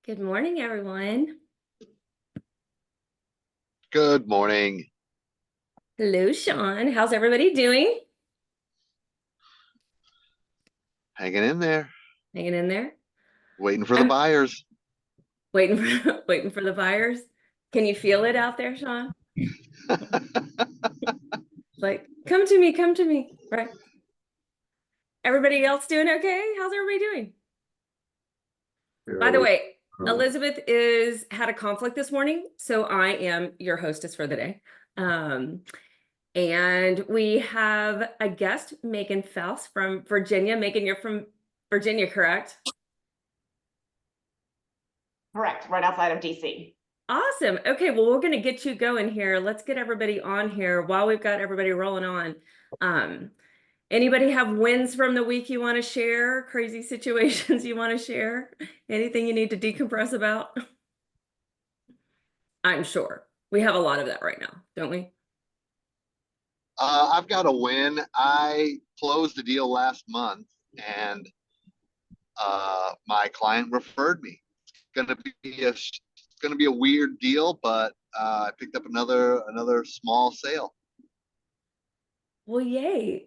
Good morning, everyone. Good morning. Hello, Sean. How's everybody doing? Hanging in there, Hanging in there? waiting for the I'm buyers. waiting for waiting for the buyers. Can you feel it out there, Sean? Like, come to me, come to me. Right. Everybody else doing okay? How's everybody doing? By the way, Elizabeth had a conflict this morning, so I am your hostess for the day. And we have a guest, Megan Faust from Virginia. Megan, you're from Virginia, correct? Correct, right outside of DC. Awesome. Okay, well, we're going to get you going here. Let's get everybody on here while we've got everybody rolling on. Anybody have wins from the week you want to share? Crazy situations you want to share? Anything you need to decompress about? I'm sure we have a lot of that right now, don't we? I've got a win. I closed a deal last month, and my client referred me. It's gonna be a weird deal, but I picked up another small sale. Well, yay.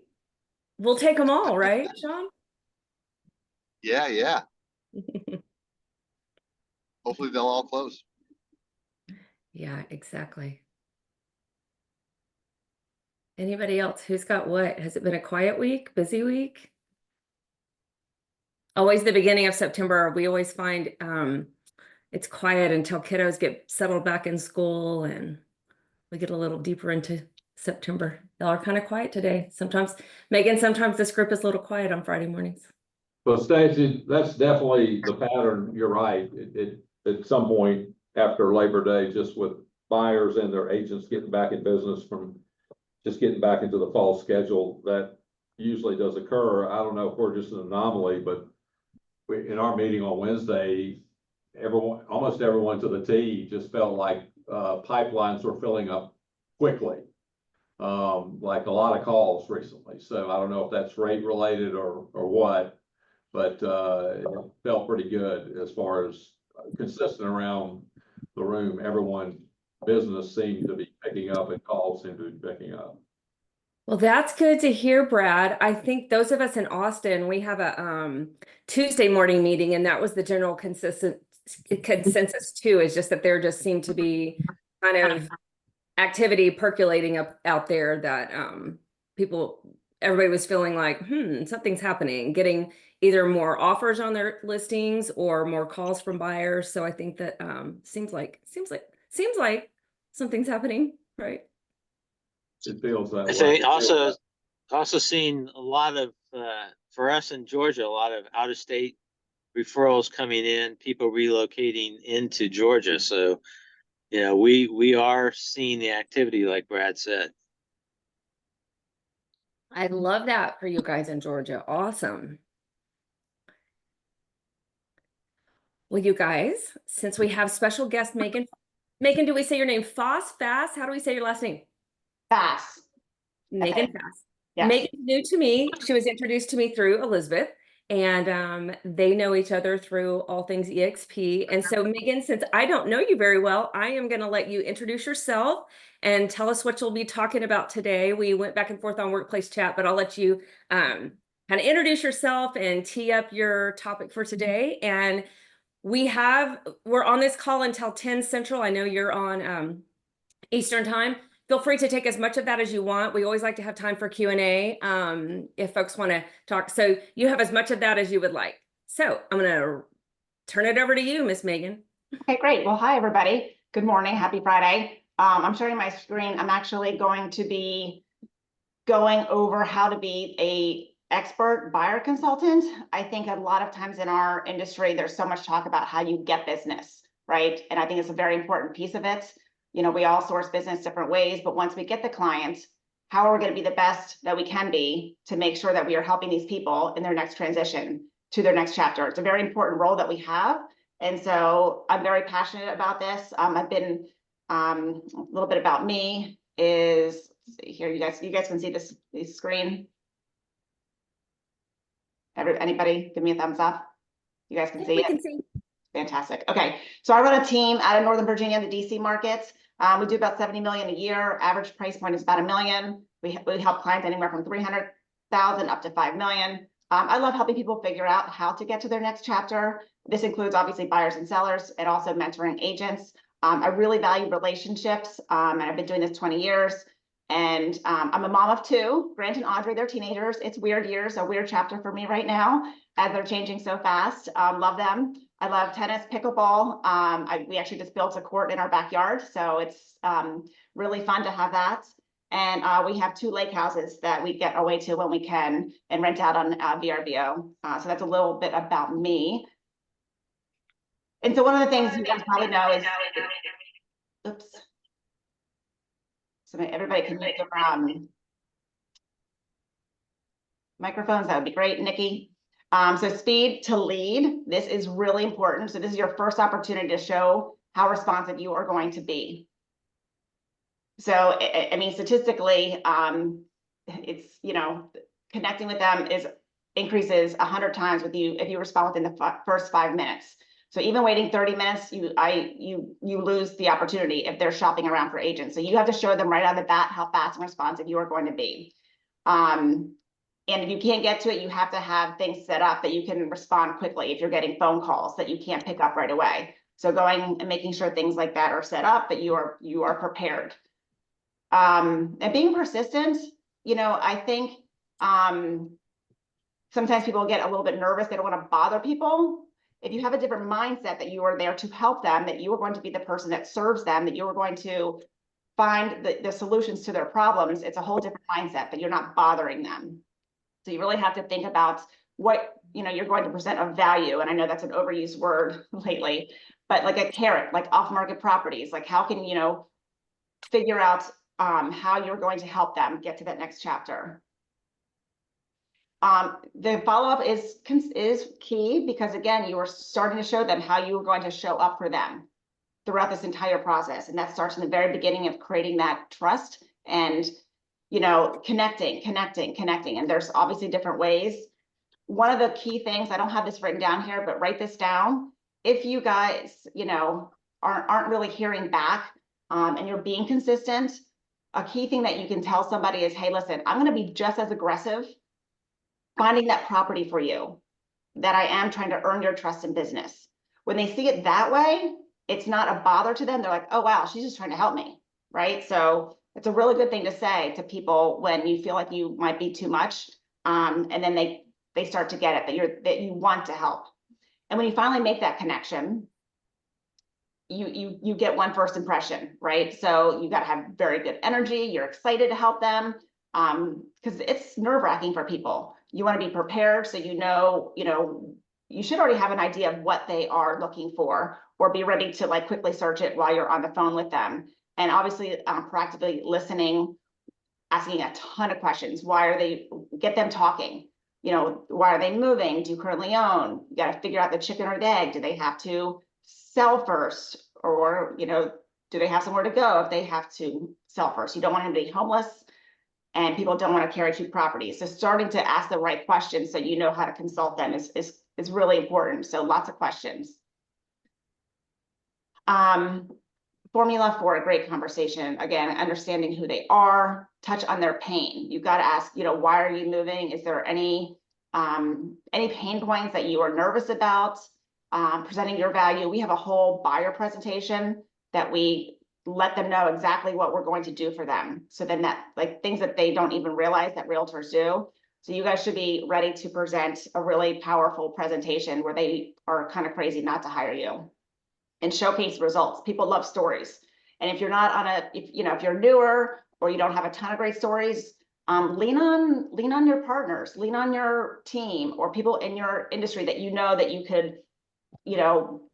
We'll take them all, right, Sean? Yeah. Hopefully they'll all close. Yeah, exactly. Anybody else? Who's got what? Has it been a quiet week, busy week? Always the beginning of September, we always find it's quiet until kiddos get settled back in school and we get a little deeper into September. Y'all are kind of quiet today. Sometimes, Megan, sometimes this group is a little quiet on Friday mornings. Well, Stacey, that's definitely the pattern. You're right. At some point after Labor Day, just with buyers and their agents getting back in business from just getting back into the fall schedule, that usually does occur. I don't know if we're just an anomaly, but in our meeting on Wednesday, almost everyone to the T just felt like pipelines were filling up quickly. Like a lot of calls recently. So I don't know if that's rate related or what, but it felt pretty good as far as consistent around the room. Everyone business seemed to be picking up and calls seemed to be picking up. Well, that's good to hear, Brad. I think those of us in Austin, we have a Tuesday morning meeting, and that was the general consensus too, is just that there just seemed to be kind of activity percolating up out there that everybody was feeling like, something's happening, getting either more offers on their listings or more calls from buyers. So I think that seems like something's happening, right? It feels that I way. think also seeing a lot of for us in Georgia, a lot of out of state referrals coming in, people relocating into Georgia. So yeah, we are seeing the activity like Brad said. I love that for you guys in Georgia. Awesome. Well, you guys, since we have special guest Megan, do we say your name Fast? How do we say your last name? Fast. Megan Faust. Yes. Megan's new to me. She was introduced to me through Elizabeth. And they know each other through all things EXP. And so, Megan, since I don't know you very well, I am going to let you introduce yourself and tell us what you'll be talking about today. We went back and forth on workplace chat, but I'll let you kind of introduce yourself and tee up your topic for today. And we're on this call until 10 Central. I know you're on Eastern time. Feel free to take as much of that as you want. We always like to have time for Q&A if folks want to talk. So you have as much of that as you would like. So I'm going to turn it over to you, Miss Megan. Okay, great. Well, hi, everybody. Good morning. Happy Friday. I'm sharing my screen. I'm actually going to be going over how to be a expert buyer consultant. I think a lot of times in our industry, there's so much talk about how you get business, right? And I think it's a very important piece of it. You know, we all source business different ways, but once we get the client, how are we going to be the best that we can be to make sure that we are helping these people in their next transition to their next chapter? It's a very important role that we have. And so I'm very passionate about this. I've been, a little bit about me is, let's see here, you guys can see this screen. Anybody give me a thumbs up? You guys can see it? Can see. Fantastic. Okay, so I run a team out of Northern Virginia, the DC markets. We do about 70 million a year. Average price point is about $1 million. We help clients anywhere from 300,000 up to 5 million. I love helping people figure out how to get to their next chapter. This includes obviously buyers and sellers, and also mentoring agents. I really value relationships, and I've been doing this 20 years. And I'm a mom of 2, Grant and Audrey. They're teenagers. It's weird years, a weird chapter for me right now, as they're changing so fast. Love them. I love tennis, pickleball. We actually just built a court in our backyard, so it's really fun to have that. And we have 2 lake houses that we get away to when we can and rent out on VRBO. So that's a little bit about me. And so one of the things you guys probably know is, oops. So everybody can mute their microphones. That would be great, Nikki. So speed to lead, this is really important. So this is your first opportunity to show how responsive you are going to be. So, I mean, statistically, it's, you know, connecting with them increases 100 times with you if you respond within the first 5 minutes. So even waiting 30 minutes, you lose the opportunity if they're shopping around for agents. So you have to show them right out of the bat how fast and responsive you are going to be. And if you can't get to it, you have to have things set up that you can respond quickly if you're getting phone calls that you can't pick up right away. So going and making sure things like that are set up, that you are prepared. And being persistent, you know, I think sometimes people get a little bit nervous. They don't want to bother people. If you have a different mindset that you are there to help them, that you are going to be the person that serves them, that you are going to find the solutions to their problems, it's a whole different mindset, that you're not bothering them. So you really have to think about what, you know, you're going to present of value. And I know that's an overused word lately, but like a carrot, like off-market properties, like how can, you know, figure out how you're going to help them get to that next chapter. The follow-up is key, because again, you are starting to show them how you are going to show up for them throughout this entire process. And that starts in the very beginning of creating that trust and, you know, connecting. And there's obviously different ways. One of the key things, I don't have this written down here, but write this down. If you guys, you know, aren't really hearing back and you're being consistent, a key thing that you can tell somebody is, hey, listen, I'm going to be just as aggressive finding that property for you that I am trying to earn your trust in business. When they see it that way, it's not a bother to them. They're like, oh, wow, she's just trying to help me, right? So it's a really good thing to say to people when you feel like you might be too much, and then they start to get it, that you want to help. And when you finally make that connection, you get one first impression, right? So you got to have very good energy. You're excited to help them, because it's nerve-wracking for people. You want to be prepared, so you know, you should already have an idea of what they are looking for, or be ready to like quickly search it while you're on the phone with them. And obviously proactively listening, asking a ton of questions. Get them talking. You know, why are they moving? Do you currently own? You got to figure out the chicken or the egg. Do they have to sell first? Or, you know, do they have somewhere to go if they have to sell first? You don't want them to be homeless. and people don't want to carry two properties. So starting to ask the right questions so you know how to consult them is really important. So lots of questions. Formula for a great conversation. Again, understanding who they are, touch on their pain. You've got to ask, why are you moving? Is there any pain points that you are nervous about? Presenting your value. We have a whole buyer presentation that we let them know exactly what we're going to do for them. So then that, like, things that they don't even realize that realtors do. So you guys should be ready to present a really powerful presentation where they are kind of crazy not to hire you. And showcase results. People love stories. And if you're not if you're newer or you don't have a ton of great stories, lean on your partners, lean on your team or people in your industry that that you could,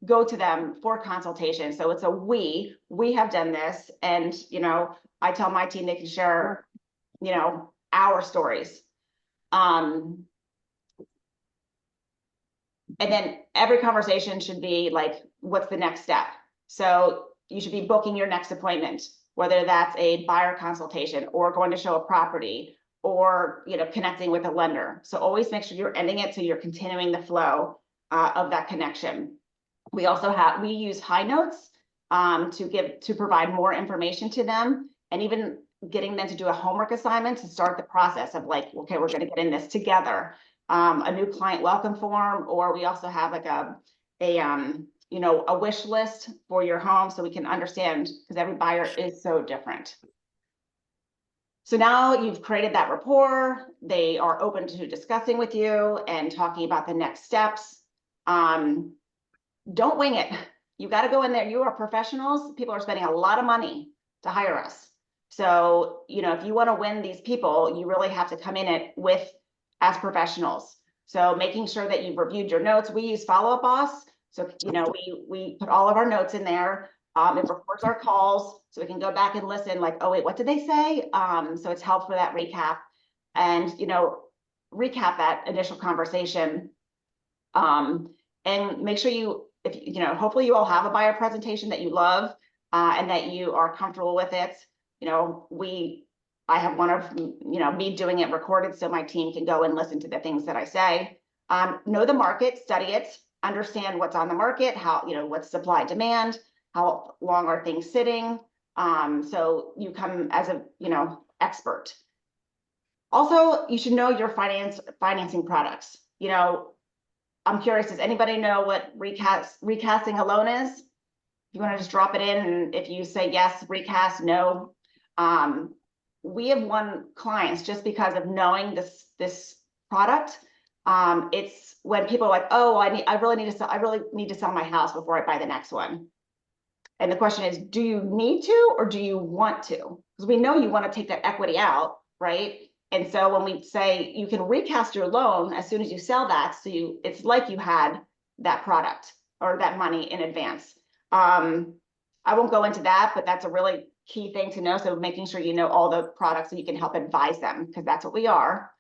go to them for consultation. So it's we have done this. And, I tell my team they can share, our stories. And then every conversation should be like, what's the next step? So you should be booking your next appointment, whether that's a buyer consultation or going to show a property or, connecting with a lender. So always make sure you're ending it so you're continuing the flow of that connection. We also use high notes to provide more information to them, and even getting them to do a homework assignment to start the process of like, okay, we're going to get in this together. A new client welcome form, or we also have like a wish list for your home so we can understand, because every buyer is so different. So now you've created that rapport, they are open to discussing with you and talking about the next steps. Don't wing it. You got to go in there. You are professionals. People are spending a lot of money to hire us. So, if you want to win these people, you really have to come in it as professionals. So making sure that you've reviewed your notes. We use Follow Up Boss. So, we put all of our notes in there. It records our calls so we can go back and listen like, oh, wait, what did they say? So it's helpful for that recap and, recap that initial conversation. And make sure hopefully you all have a buyer presentation that you love and that you are comfortable with it. I have one of, me doing it recorded so my team can go and listen to the things that I say. Know the market, study it, understand what's on the market, how, what's supply demand, how long are things sitting. So you come as a, expert. Also, you should know your financing products. I'm curious, does anybody know what recasting a loan is? You want to just drop it in, and if you say yes, recast, no. We have won clients just because of knowing this product. It's when people are like, oh, I really need to sell my house before I buy the next one. And the question is, do you need to or do you want to? Because we know you want to take that equity out, right? And so when we say you can recast your loan as soon as you sell that, so it's like you had that product or that money in advance. I won't go into that, but that's a really key thing to know. So making sure you know all the products so you can help advise them, because that's what we are.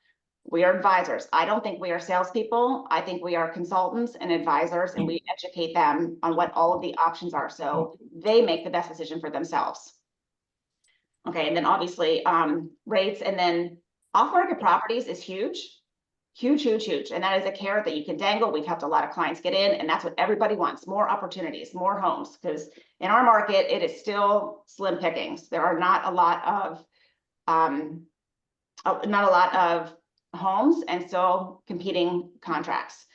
We are advisors. I don't think we are salespeople. I think we are consultants and advisors, and we educate them on what all of the options are so they make the best decision for themselves. Okay, and then obviously rates, and then off-market properties is huge. Huge. And that is a carrot that you can dangle. We've helped a lot of clients get in, and that's what everybody wants: more opportunities, more homes, because in our market, it is still slim pickings. There are not a lot of homes and still competing contracts.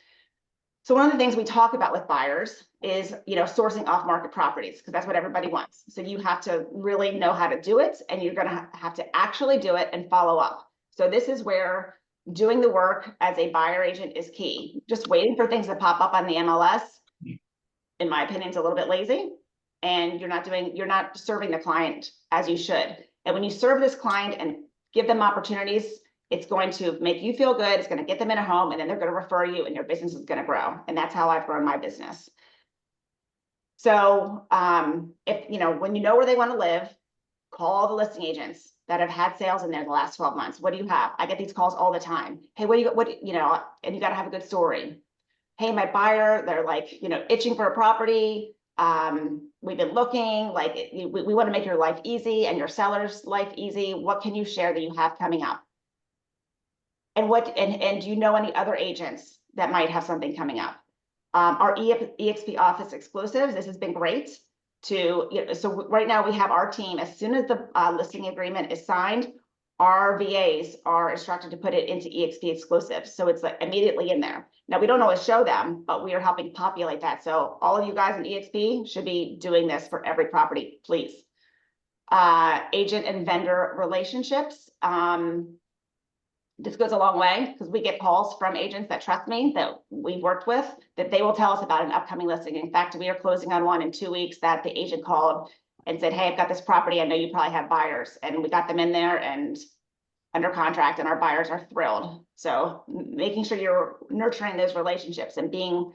So one of the things we talk about with buyers is, sourcing off-market properties, because that's what everybody wants. So you have to really know how to do it, and you're going to have to actually do it and follow up. So this is where doing the work as a buyer agent is key. Just waiting for things to pop up on the MLS, in my opinion, is a little bit lazy, and you're not serving the client as you should. And when you serve this client and give them opportunities, it's going to make you feel good. It's going to get them in a home, and then they're going to refer you, and your business is going to grow. And that's how I've grown my business. So if when you know where they want to live, call the listing agents that have had sales in there the last 12 months. What do you have? I get these calls all the time. Hey, and you got to have a good story. Hey, my buyer, they're like, itching for a property. we've been looking, like, we want to make your life easy and your seller's life easy. What can you share that you have coming up? And and do you know any other agents that might have something coming up? Our EXP office exclusives, this has been great to, so right now we have our team, as soon as the listing agreement is signed, our VAs are instructed to put it into EXP exclusives. So it's like immediately in there. Now, we don't always show them, but we are helping populate that. So all of you guys in EXP should be doing this for every property, please. Agent and vendor relationships. This goes a long way because we get calls from agents that trust me, that we've worked with, that they will tell us about an upcoming listing. In fact, we are closing on one in 2 weeks that the agent called and said, hey, I've got this property. I know you probably have buyers. And we got them in there and under contract, and our buyers are thrilled. So making sure you're nurturing those relationships and being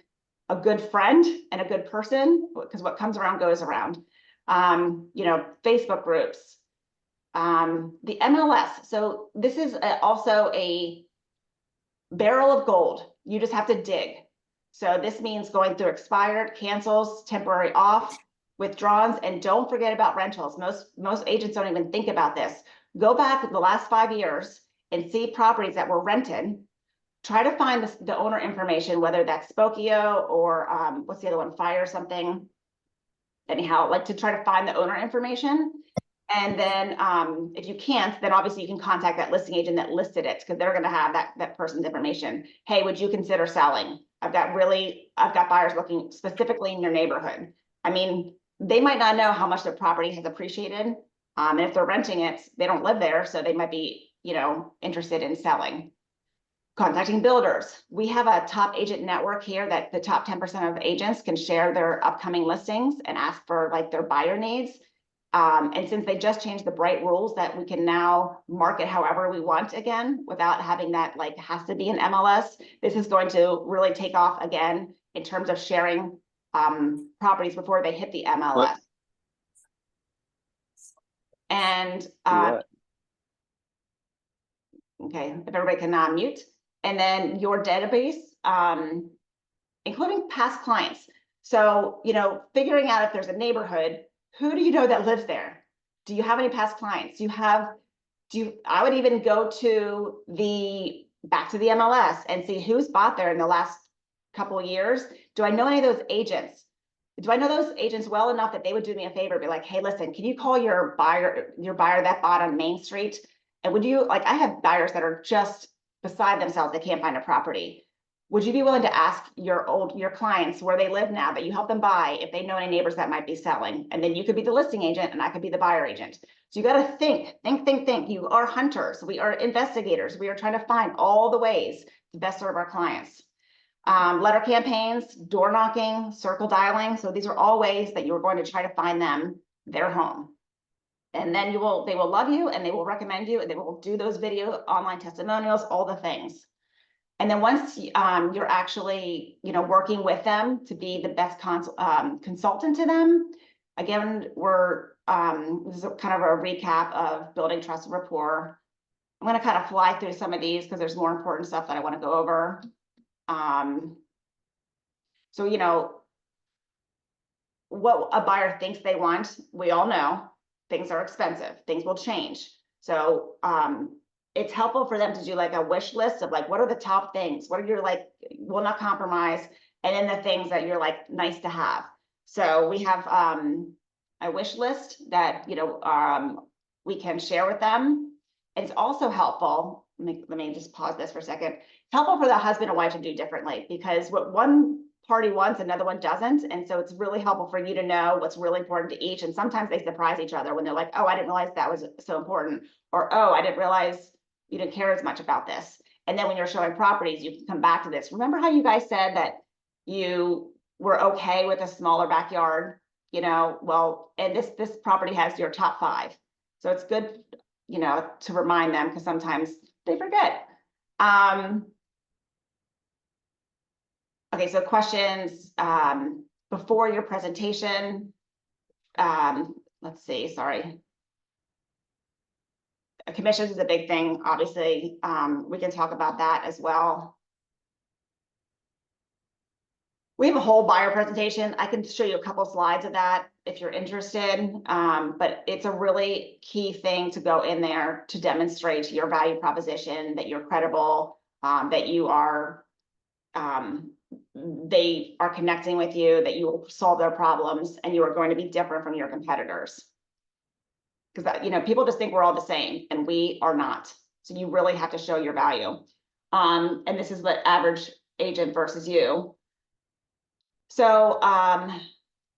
a good friend and a good person, because what comes around goes around. Facebook groups, the MLS. So this is also a barrel of gold. You just have to dig. So this means going through expired, cancels, temporary off, withdrawals, and don't forget about rentals. Most agents don't even think about this. Go back the last 5 years and see properties that were rented. Try to find the owner information, whether that's Spokio or what's the other one, Fire something. Anyhow, like to try to find the owner information. And then if you can't, then obviously you can contact that listing agent that listed it, because they're going to have that person's information. Hey, would you consider selling? I've got buyers looking specifically in your neighborhood. I mean, they might not know how much their property has appreciated. And if they're renting it, they don't live there, so they might be, interested in selling. Contacting builders. We have a top agent network here that the top 10% of agents can share their upcoming listings and ask for like their buyer needs. And since they just changed the bright rules that we can now market however we want again, without having that like has to be an MLS, this is going to really take off again in terms of sharing properties before they hit the MLS. And okay, if everybody can mute. And then your database, including past clients. So, figuring out if there's a neighborhood, who do you know that lives there? Do you have any past clients? I would even go back to the MLS and see who's bought there in the last couple of years. Do I know any of those agents? Do I know those agents well enough that they would do me a favor, be like, hey, listen, can you call your buyer that bought on Main Street? And would you, I have buyers that are just beside themselves, they can't find a property. Would you be willing to ask your clients where they live now that you help them buy, if they know any neighbors that might be selling? And then you could be the listing agent and I could be the buyer agent. So you got to think. You are hunters. We are investigators. We are trying to find all the ways to best serve our clients. Letter campaigns, door knocking, circle dialing. So these are all ways that you're going to try to find them their home. And then they will love you and they will recommend you and they will do those video online testimonials, all the things. And then once you're actually, working with them to be the best consultant to them, again, this is kind of a recap of building trust and rapport. I'm going to kind of fly through some of these because there's more important stuff that I want to go over. So, what a buyer thinks they want, we all know things are expensive, things will change. So, it's helpful for them to do like a wish list of like, what are the top things? What are your will not compromise? And then the things that you're like, nice to have. So we have a wish list that, we can share with them. It's also helpful. Let me just pause this for a second. It's helpful for the husband and wife to do differently, because what one party wants, another one doesn't. And so it's really helpful for you to know what's really important to each. And sometimes they surprise each other when they're like, oh, I didn't realize that was so important. Or, oh, I didn't realize you didn't care as much about this. And then when you're showing properties, you can come back to this. Remember how you guys said that you were okay with a smaller backyard, well, and this property has your top 5. So it's good, to remind them, because sometimes they forget. Okay, so questions before your presentation. Let's see, sorry. Commissions is a big thing, obviously. We can talk about that as well. We have a whole buyer presentation. I can show you a couple slides of that. if you're interested. But it's a really key thing to go in there to demonstrate your value proposition, that you're credible, that you are, they are connecting with you, that you will solve their problems, and you are going to be different from your competitors. Because you know, people just think we're all the same, and we are not. So you really have to show your value. And this is the average agent versus you. So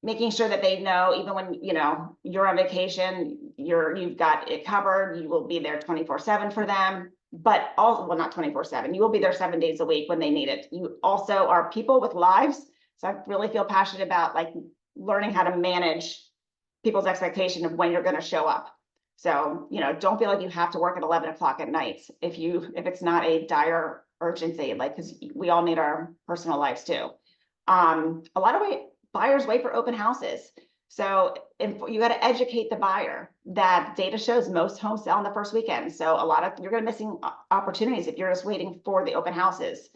making sure that they know, even when you know you're on vacation, you've got it covered. You will be there 24/7 for them, but also, well, not 24/7. You will be there 7 days a week when they need it. You also are people with lives. So I really feel passionate about like learning how to manage people's expectation of when you're going to show up. So, you know, don't feel like you have to work at 11 o'clock at night if it's not a dire urgency, like, because we all need our personal lives too. A lot of buyers wait for open houses. So you got to educate the buyer that data shows most homes sell in the first weekend. So you're going to missing opportunities if you're just waiting for the open houses.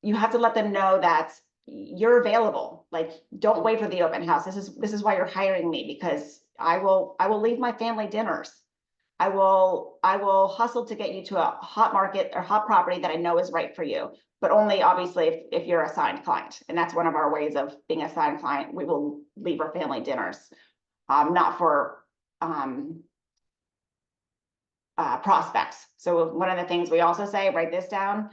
You have to let them know that you're available. Like, don't wait for the open house. This is why you're hiring me, because I will leave my family dinners. I will hustle to get you to a hot market or hot property that I know is right for you, but only obviously if you're a signed client. And that's one of our ways of being a signed client. We will leave our family dinners, not for prospects. So one of the things we also say, write this down,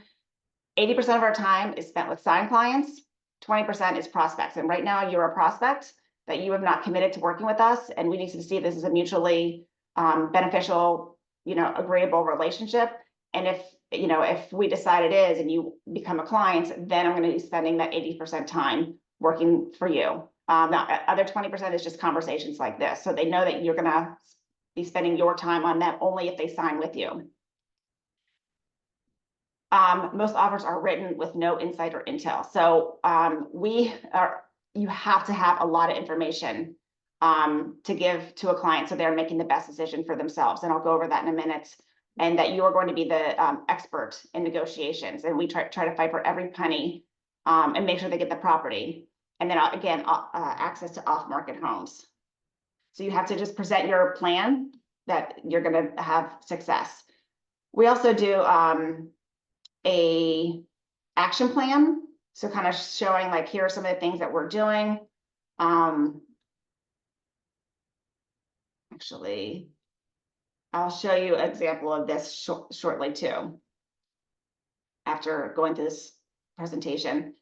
80% of our time is spent with signed clients, 20% is prospects. And right now you're a prospect that you have not committed to working with us. And we need to see this as a mutually beneficial, you know, agreeable relationship. And if we decide it is and you become a client, then I'm going to be spending that 80% time working for you. Now, other 20% is just conversations like this. So they know that you're going to be spending your time on them only if they sign with you. Most offers are written with no insight or intel. So you have to have a lot of information to give to a client so they're making the best decision for themselves. And I'll go over that in a minute. And that you are going to be the expert in negotiations. And we try to fight for every penny and make sure they get the property. And then again, access to off-market homes. So you have to just present your plan that you're going to have success. We also do a action plan. So kind of showing like, here are some of the things that we're doing. Actually, I'll show you an example of this shortly too, after going through this presentation.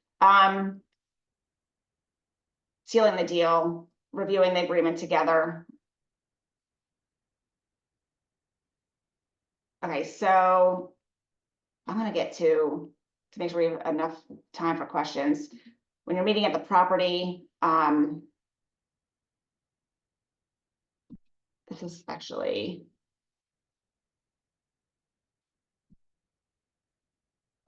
Sealing the deal, reviewing the agreement together. Okay, so I'm going to get to make sure we have enough time for questions. When you're meeting at the property, this is actually,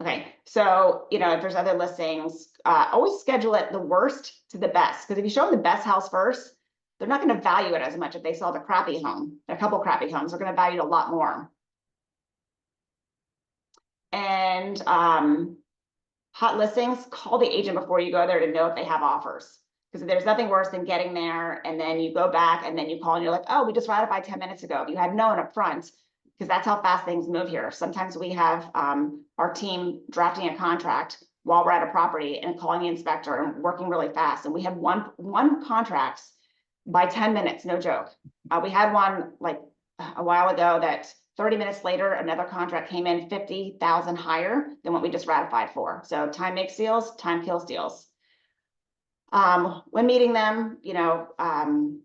okay, so, you know, if there's other listings, always schedule it the worst to the best. Because if you show them the best house first, they're not going to value it as much if they saw the crappy home. A couple crappy homes, they're going to value it a lot more. And hot listings, call the agent before you go there to know if they have offers. Because there's nothing worse than getting there and then you go back and then you call and you're like, oh, we just ratified 10 minutes ago. If you had known up front, because that's how fast things move here. Sometimes we have our team drafting a contract while we're at a property and calling the inspector and working really fast. And we have one contract by 10 minutes, no joke. We had one like a while ago that 30 minutes later, another contract came in 50,000 higher than what we just ratified for. So time makes deals, time kills deals. When meeting them, you know, I'm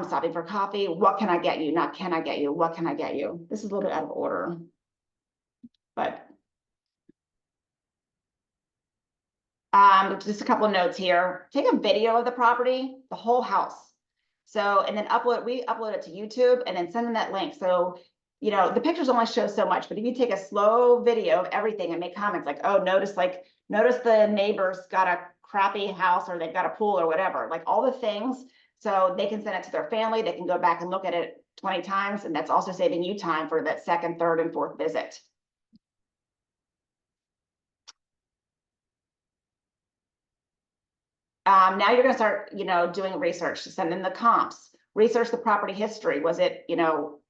stopping for coffee. What can I get you? Not can I get you? What can I get you? This is a little bit out of order, but just a couple of notes here. Take a video of the property, the whole house. So, and then we upload it to YouTube and then send them that link. So, you know, the pictures only show so much, but if you take a slow video of everything and make comments like, oh, notice the neighbors got a crappy house or they've got a pool or whatever, like all the things. So they can send it to their family. They can go back and look at it 20 times. And that's also saving you time for that second, third, and fourth visit. Now you're gonna start, doing research, send in the comps, research the property history. Was it,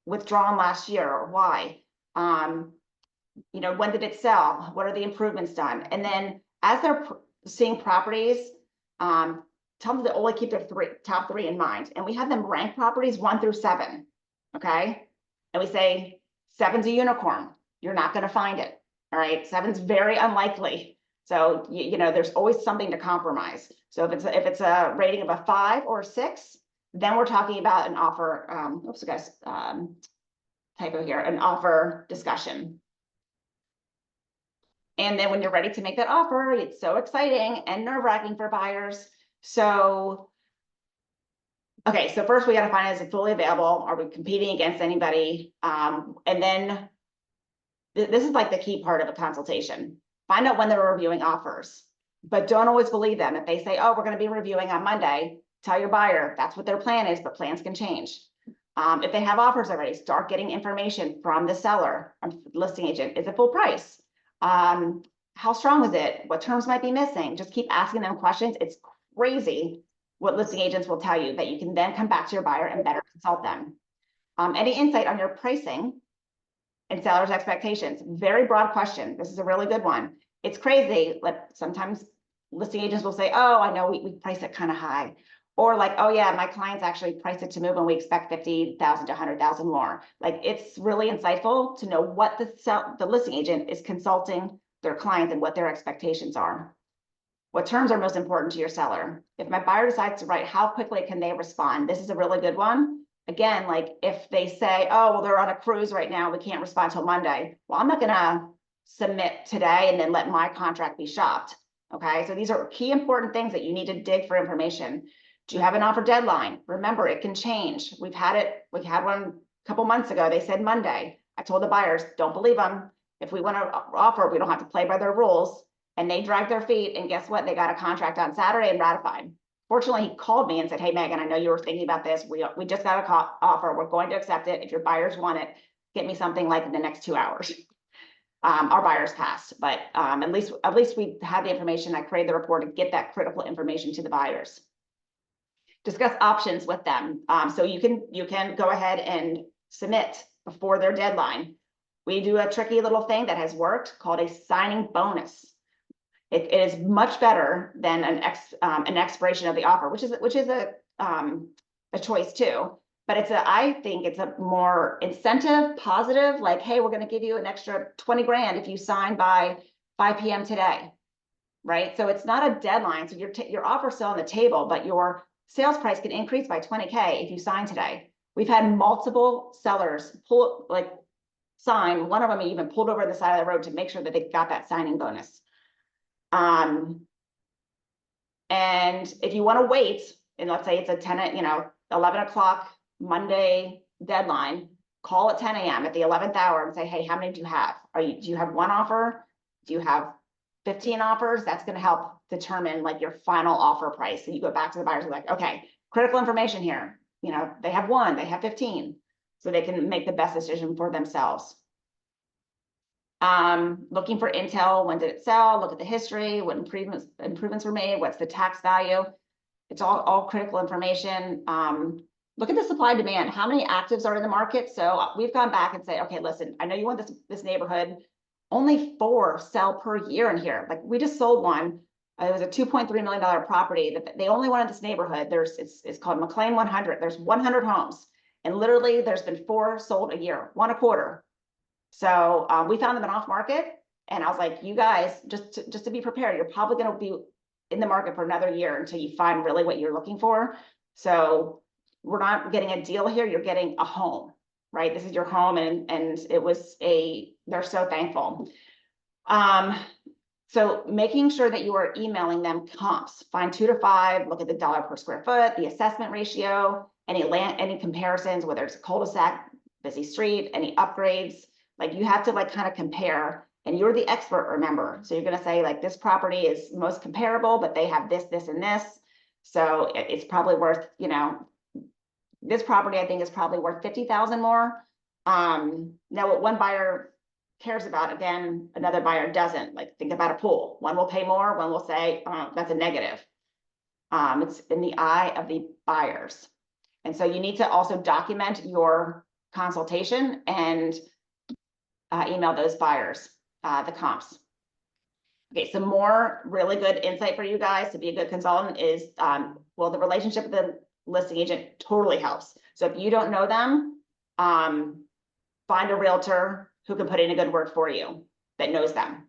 withdrawn last year or why? When did it sell? What are the improvements done? And then as they're seeing properties, tell them to only keep their top three in mind. And we have them rank properties 1 through 7. Okay. And we say 7's a unicorn. You're not going to find it. All right. 7's very unlikely. So, there's always something to compromise. So if it's a rating of a 5 or a 6, then we're talking about an offer. Oops, guys, typo here, an offer discussion. And then when you're ready to make that offer, it's so exciting and nerve-wracking for buyers. So, okay, so first we got to find, is it fully available? Are we competing against anybody? And then this is like the key part of a consultation. Find out when they're reviewing offers, but don't always believe them. If they say, oh, we're going to be reviewing on Monday, tell your buyer that's what their plan is, but plans can change. If they have offers already, start getting information from the seller, listing agent. Is it full price? How strong is it? What terms might be missing? Just keep asking them questions. It's crazy what listing agents will tell you that you can then come back to your buyer and better consult them. Any insight on your pricing and seller's expectations? Very broad question. This is a really good one. It's crazy. Like sometimes listing agents will say, oh, I know we price it kind of high. Or like, oh yeah, my clients actually priced it to move and we expect 50,000 to 100,000 more. Like it's really insightful to know what the listing agent is consulting their clients and what their expectations are. What terms are most important to your seller? If my buyer decides to write, how quickly can they respond? This is a really good one. Again, like if they say, oh, well, they're on a cruise right now, we can't respond till Monday. Well, I'm not gonna submit today and then let my contract be shopped. Okay, so these are key important things that you need to dig for information. Do you have an offer deadline? Remember, it can change. We had one a couple months ago. They said Monday. I told the buyers, don't believe them. If we want to offer, we don't have to play by their rules. And they dragged their feet. And guess what? They got a contract on Saturday and ratified. Fortunately, he called me and said, hey, Megan, I know you were thinking about this. We just got a offer. We're going to accept it. If your buyers want it, get me something like in the next 2 hours. Our buyers passed, but at least we had the information. I created the report to get that critical information to the buyers. Discuss options with them. So you can go ahead and submit before their deadline. We do a tricky little thing that has worked called a signing bonus. It is much better than an expiration of the offer, which is a choice too. But I think it's a more incentive, positive, like, hey, we're going to give you an extra 20 grand if you sign by 5 p.m. today, right? So it's not a deadline. So your offer's still on the table, but your sales price can increase by 20K if you sign today. We've had multiple sellers sign. One of them even pulled over the side of the road to make sure that they got that signing bonus. And if you want to wait, and let's say it's a 11 o'clock Monday deadline, call at 10 a.m. at the 11th hour and say, hey, how many do you have? Do you have one offer? Do you have 15 offers? That's going to help determine like your final offer price. And you go back to the buyers and like, okay, critical information here. They have 1, they have 15, so they can make the best decision for themselves. Looking for intel. When did it sell? Look at the history. What improvements were made? What's the tax value? It's all critical information. Look at the supply demand. How many actives are in the market? So we've gone back and say, okay, listen, I know you want this neighborhood. Only 4 sell per year in here. Like we just sold one. It was a $2.3 million property that they only wanted this neighborhood. It's called McLean 100. There's 100 homes, and literally there's been 4 sold a year, 1 a quarter. So we found them an off market, and I was like, you guys, just to be prepared, you're probably going to be in the market for another year until you find really what you're looking for. So we're not getting a deal here. You're getting a home, right? This is your home, and they're so thankful. So making sure that you are emailing them comps, find 2 to 5, look at the dollar per square foot, the assessment ratio, any comparisons, whether it's a cul-de-sac, busy street, any upgrades. Like you have to kind of compare, and you're the expert, remember. So you're going to say like this property is most comparable, but they have this, this, and this. So it's probably worth, this property I think is probably worth 50,000 more. Now what one buyer cares about, again, another buyer doesn't. Like think about a pool. One will pay more, one will say, that's a negative. It's in the eye of the buyers. And so you need to also document your consultation and email those buyers the comps. Okay, some more really good insight for you guys to be a good consultant is, well, the relationship with the listing agent totally helps. So if you don't know them, find a realtor who can put in a good word for you that knows them.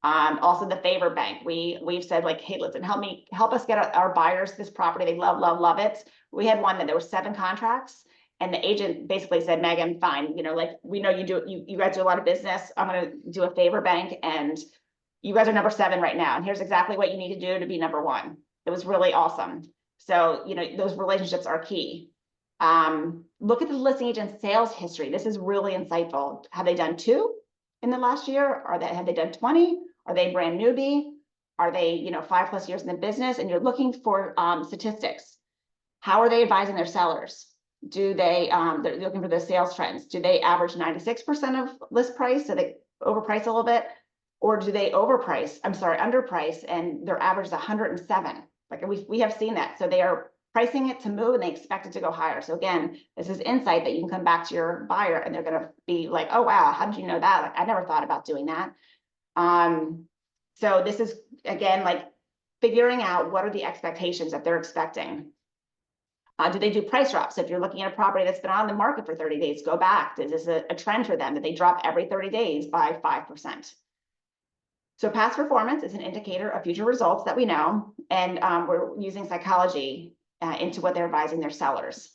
Also the favor bank. We've said like, hey, listen, help us get our buyers this property. They love it. We had one that there were 7 contracts. And the agent basically said, Megan, fine, you know, like, we know you guys do a lot of business. I'm gonna do a favor bank, and you guys are number 7 right now. And here's exactly what you need to do to be number 1. It was really awesome. So, you know, those relationships are key. Look at the listing agent's sales history. This is really insightful. Have they done 2 in the last year? Have they done 20? Are they brand newbie? Are they, you know, 5+ years in the business? And you're looking for statistics. How are they advising their sellers? Do they, they're looking for the sales trends. Do they average 96% of list price? So they overprice a little bit, or do they underprice, and their average is 107? Like we have seen that. So they are pricing it to move and they expect it to go higher. So again, this is insight that you can come back to your buyer and they're going to be like, oh, wow, how did you know that? Like, I never thought about doing that. So this is, again, like figuring out what are the expectations that they're expecting. Do they do price drops? So if you're looking at a property that's been on the market for 30 days, go back. Is this a trend for them that they drop every 30 days by 5%? So past performance is an indicator of future results that we know, and we're using psychology into what they're advising their sellers.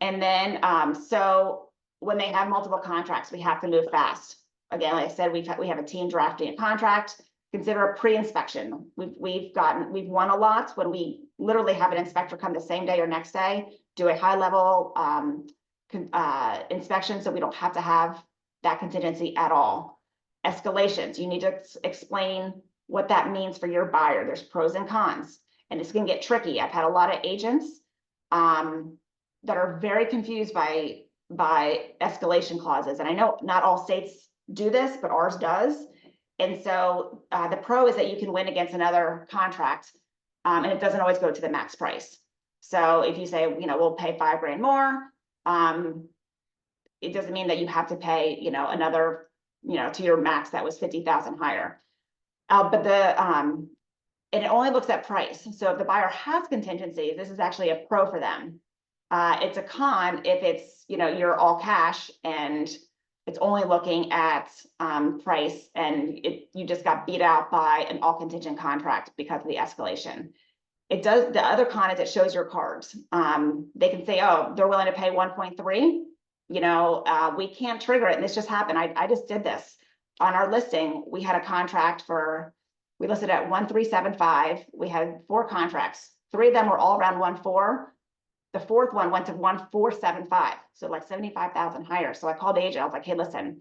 And then, so when they have multiple contracts, we have to move fast. Again, like I said, we have a team drafting a contract. Consider a pre-inspection. We've won a lot when we literally have an inspector come the same day or next day, do a high level inspection, so we don't have to have that contingency at all. Escalations, you need to explain what that means for your buyer. There's pros and cons, and it's gonna get tricky. I've had a lot of agents that are very confused by escalation clauses, and I know not all states do this, but ours does. And so the pro is that you can win against another contract, and it doesn't always go to the max price. So if you say, you know, we'll pay $5 grand more, it doesn't mean that you have to pay, you know, another, you know, to your max that was 50,000 higher. But and it only looks at price. So if the buyer has contingencies, this is actually a pro for them. It's a con if it's, you know, you're all cash and it's only looking at price, and you just got beat out by an all contingent contract because of the escalation. It does, the other con is it shows your cards. They can say, oh, they're willing to pay 1.3. You know, we can't trigger it. And this just happened. I just did this on our listing. We had a contract we listed at 1.375. We had 4 contracts. 3 of them were all around 1.4. The 4th one went to 1.475, so like 75,000 higher. So I called the agent. I was like, hey, listen,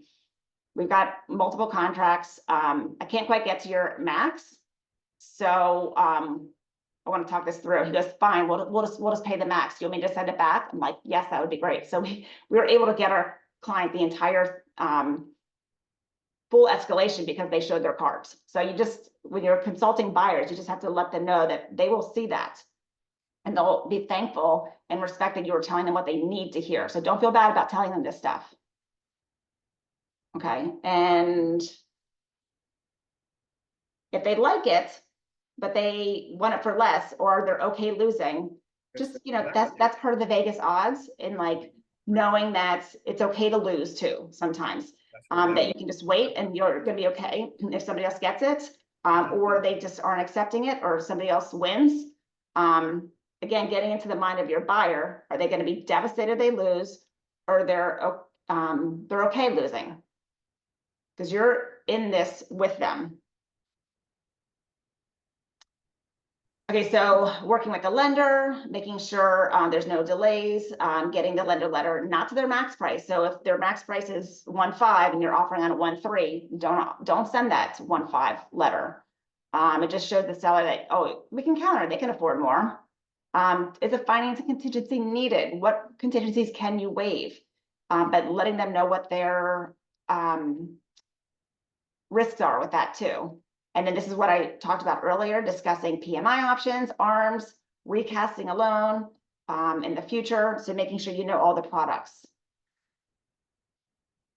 we've got multiple contracts. I can't quite get to your max, so I want to talk this through. He goes, fine, we'll just pay the max. You want me to send it back? I'm like, yes, that would be great. So we were able to get our client the entire full escalation because they showed their cards. So you just, when you're consulting buyers, you just have to let them know that they will see that. And they'll be thankful and respect that you are telling them what they need to hear. So don't feel bad about telling them this stuff. Okay, and if they like it, but they want it for less, or they're okay losing, just, you know, that's part of the Vegas odds, in like knowing that it's okay to lose too sometimes. That you can just wait and you're gonna be okay if somebody else gets it, or they just aren't accepting it, or somebody else wins. Again, getting into the mind of your buyer, are they going to be devastated they lose, or they're okay losing? Because you're in this with them. Okay, so working with the lender, making sure there's no delays, getting the lender letter not to their max price. So if their max price is 1.5 and you're offering on a 1.3, don't send that 1.5 letter. It just shows the seller that, oh, we can counter, they can afford more. Is a financing contingency needed? What contingencies can you waive? But letting them know what their risks are with that too. And then this is what I talked about earlier, discussing PMI options, ARMs, recasting a loan in the future. So making sure you know all the products.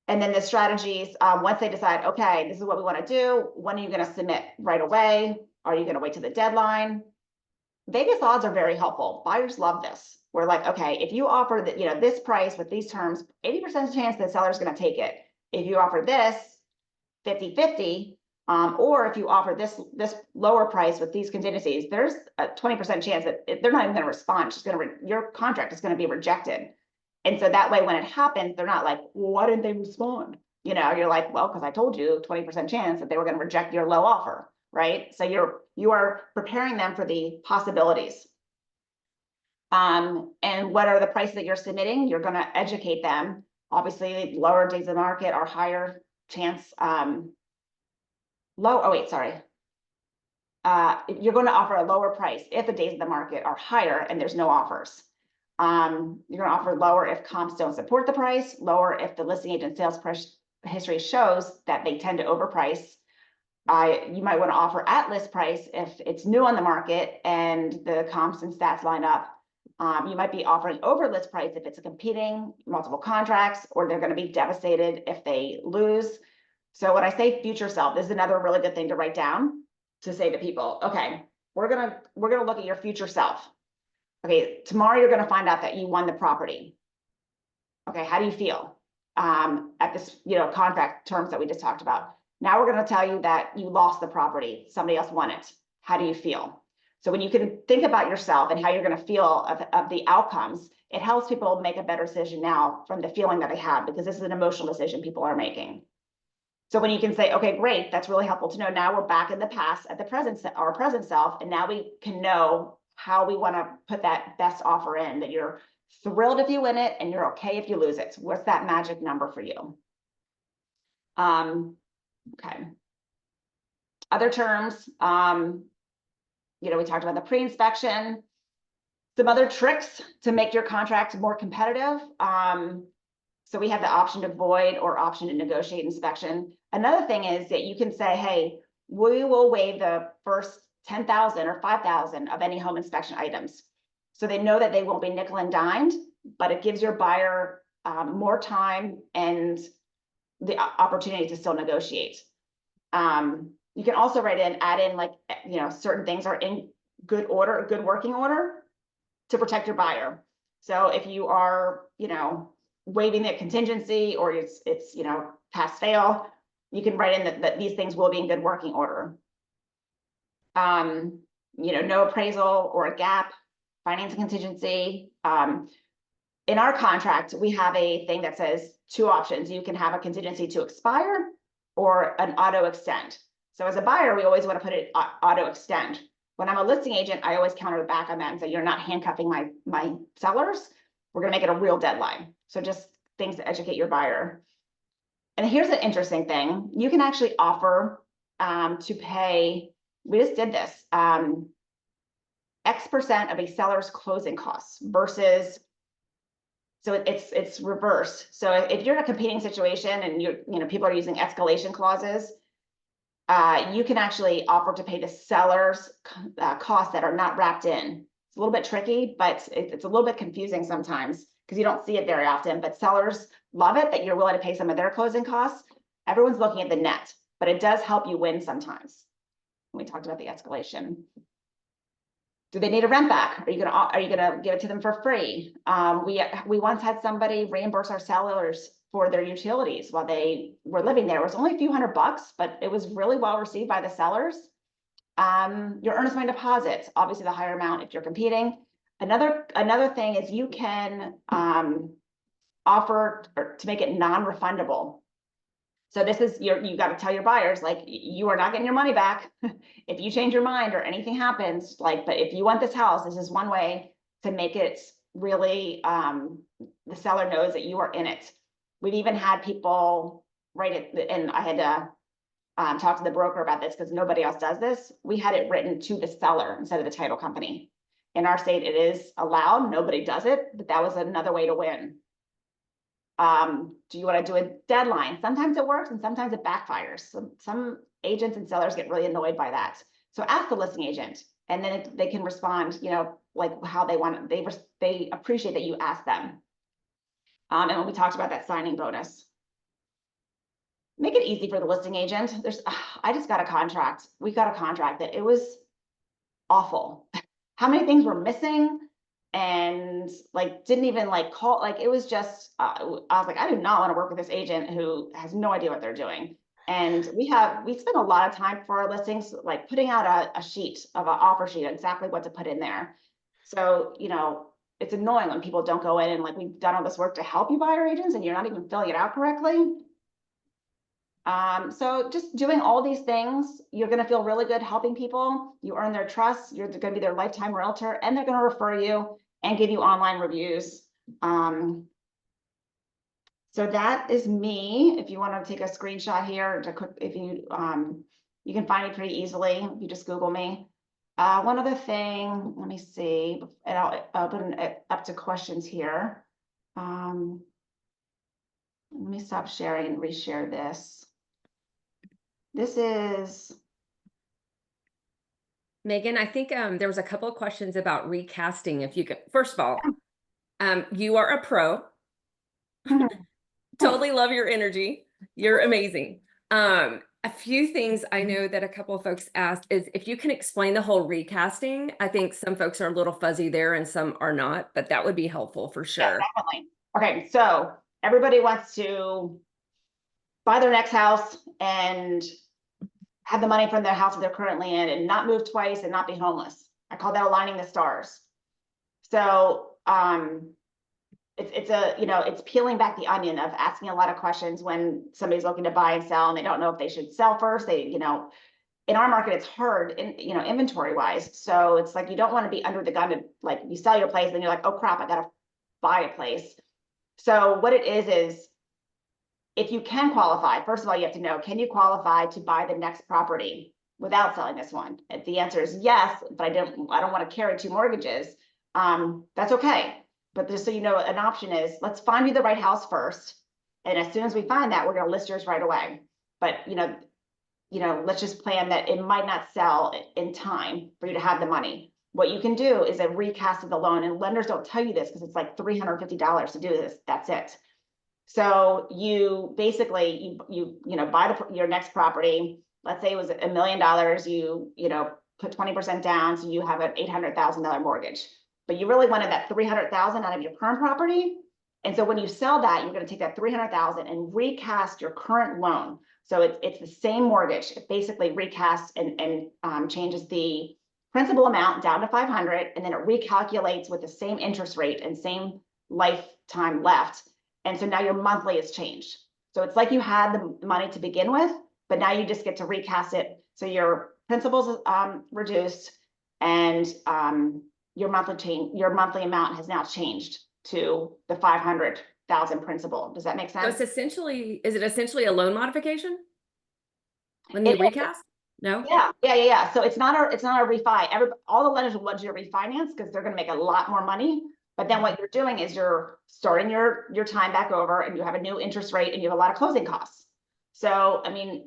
And then the strategies, once they decide, okay, this is what we want to do, when are you going to submit right away? Are you going to wait to the deadline? Vegas odds are very helpful. Buyers love this. We're like, okay, if you offer that, this price with these terms, 80% chance the seller's going to take it. If you offer this 50-50, or if you offer this lower price with these contingencies, there's a 20% chance that they're not even going to respond. It's just your contract is going to be rejected. And so that way, when it happens, they're not like, well, why didn't they respond? You're like, well, because I told you 20% chance that they were going to reject your low offer, right? So you are preparing them for the possibilities. And what are the prices that you're submitting? You're going to educate them. Obviously, lower days of market are higher chance. You're going to offer a lower price if the days of the market are higher and there's no offers. You're going to offer lower if comps don't support the price, lower if the listing agent sales price history shows that they tend to overprice. You might want to offer at list price if it's new on the market and the comps and stats line up. You might be offering over list price if it's a competing multiple contracts, or they're going to be devastated if they lose. So when I say future self, this is another really good thing to write down, to say to people, okay, we're gonna look at your future self. Okay, tomorrow you're going to find out that you won the property. Okay, how do you feel at this, contract terms that we just talked about? Now we're going to tell you that you lost the property. Somebody else won it. How do you feel? So when you can think about yourself and how you're going to feel of the outcomes, it helps people make a better decision now from the feeling that they have, because this is an emotional decision people are making. So when you can say, okay, great, that's really helpful to know. Now we're back in the past at the present, our present self, and now we can know how we want to put that best offer in, that you're thrilled if you win it and you're okay if you lose it. So what's that magic number for you? Okay. Other terms, we talked about the pre-inspection, some other tricks to make your contract more competitive. So we have the option to void or option to negotiate inspection. Another thing is that you can say, hey, we will waive the first 10,000 or 5,000 of any home inspection items. So they know that they won't be nickel and dimed, but it gives your buyer more time and the opportunity to still negotiate. You can also add in certain things are in good order, good working order to protect your buyer. So if you are, waiving the contingency, or it's pass fail, you can write in that these things will be in good working order. No appraisal or a gap, financing contingency. In our contract, we have a thing that says two options. You can have a contingency to expire or an auto extend. So as a buyer, we always want to put it auto extend. When I'm a listing agent, I always counter back on that and say, you're not handcuffing my sellers. We're going to make it a real deadline. So just things to educate your buyer. And here's an interesting thing. You can actually offer to pay, we just did this, X% of a seller's closing costs versus, so it's reversed. So if you're in a competing situation and people are using escalation clauses, you can actually offer to pay the seller's costs that are not wrapped in. It's a little bit tricky, but it's a little bit confusing sometimes because you don't see it very often, but sellers love it that you're willing to pay some of their closing costs. Everyone's looking at the net, but it does help you win sometimes. We talked about the escalation. Do they need a rent back? Are you gonna give it to them for free? We once had somebody reimburse our sellers for their utilities while they were living there. It was only a few $100, but it was really well received by the sellers. Your earnest money deposits, obviously the higher amount if you're competing. Another thing is you can offer to make it non-refundable. So this is you got to tell your buyers, like, you are not getting your money back if you change your mind or anything happens. But if you want this house, this is one way to make it really the seller knows that you are in it. We've even had people write it, and I had to talk to the broker about this because nobody else does this. We had it written to the seller instead of the title company. In our state, it is allowed. Nobody does it, but that was another way to win. Do you want to do a deadline? Sometimes it works and sometimes it backfires. Some agents and sellers get really annoyed by that. So ask the listing agent, and then they can respond, you know, like how they want it. They appreciate that you ask them. And when we talked about that signing bonus, make it easy for the listing agent. I just got a contract. We got a contract that it was awful. How many things were missing? And like, didn't even like call, like, it was just, I was like, I do not want to work with this agent who has no idea what they're doing. And we spent a lot of time for our listings, like putting out a sheet of an offer sheet, exactly what to put in there. So, you know, it's annoying when people don't go in and like, we've done all this work to help you buyer agents and you're not even filling it out correctly. So just doing all these things, you're going to feel really good helping people. You earn their trust. You're going to be their lifetime realtor, and they're going to refer you and give you online reviews. So that is me. If you want to take a screenshot here, if you you can find me pretty easily if you just Google me. One other thing, let me see, and I'll open it up to questions here. Let me stop sharing and reshare this. This is Megan, I think there was a couple of questions about recasting. If you could, first of all, you are a pro. Totally love your energy. You're amazing. A few things I know that a couple of folks asked is if you can explain the whole recasting. I think some folks are a little fuzzy there and some are not, but that would be helpful for sure. Yeah, definitely. Okay, so everybody wants to buy their next house and have the money from their house that they're currently in and not move twice and not be homeless. I call that aligning the stars. So it's peeling back the onion of asking a lot of questions when somebody's looking to buy and sell and they don't know if they should sell first. They, you know, in our market, it's hard inventory wise. So it's like, you don't want to be under the gun to, like, you sell your place and you're like, oh crap, I got to buy a place. So what it is if you can qualify, first of all, you have to know, can you qualify to buy the next property without selling this one? If the answer is yes, but I don't want to carry 2 mortgages, that's okay. But just so you know, an option is, let's find you the right house first. And as soon as we find that, we're going to list yours right away. But, you know, let's just plan that it might not sell in time for you to have the money. What you can do is a recast of the loan, and lenders don't tell you this because it's like $350 to do this. That's it. So you basically, you buy your next property. Let's say it was $1 million. You put 20% down, so you have an $800,000 mortgage. But you really wanted that $300,000 out of your current property. And so when you sell that, you're going to take that $300,000 and recast your current loan. So it's the same mortgage. It basically recasts and changes the principal amount down to $500,000, and then it recalculates with the same interest rate and same lifetime left. And so now your monthly has changed. So it's like you had the money to begin with, but now you just get to recast it. So your principal's reduced, and your monthly amount has now changed to the $500,000 principal. Does that make sense? So is it essentially a loan modification when you recast? No. Yeah. So it's not a refi. All the lenders will want you to refinance because they're going to make a lot more money. But then what you're doing is you're starting your time back over, and you have a new interest rate and you have a lot of closing costs. So, I mean,